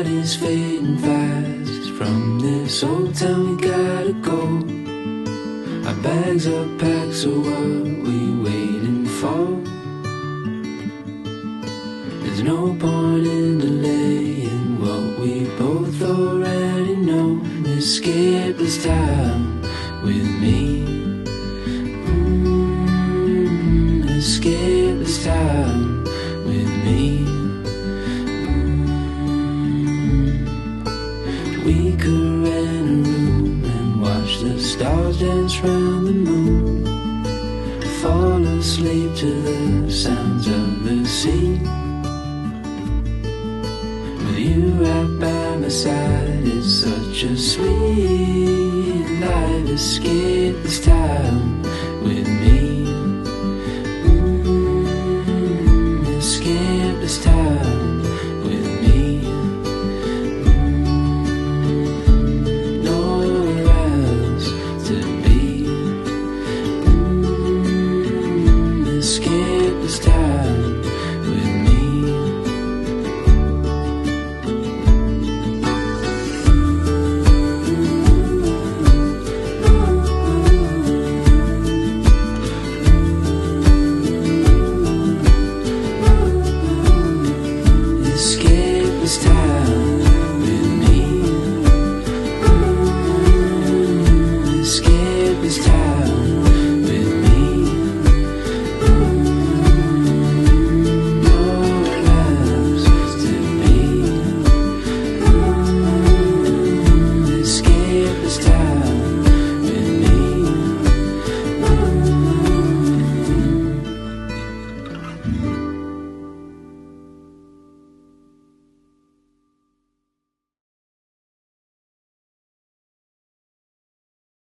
night is fading fast. From this old town we gotta go. Our bags are packed, so what we waiting for? There's no point in delaying what we both already know. Escape this town with me. Escape this town with me. We could rent a room and watch the stars dance round the moon. Fall asleep to the sounds of the sea. With you right by my side, it's such a sweet life. Escape this time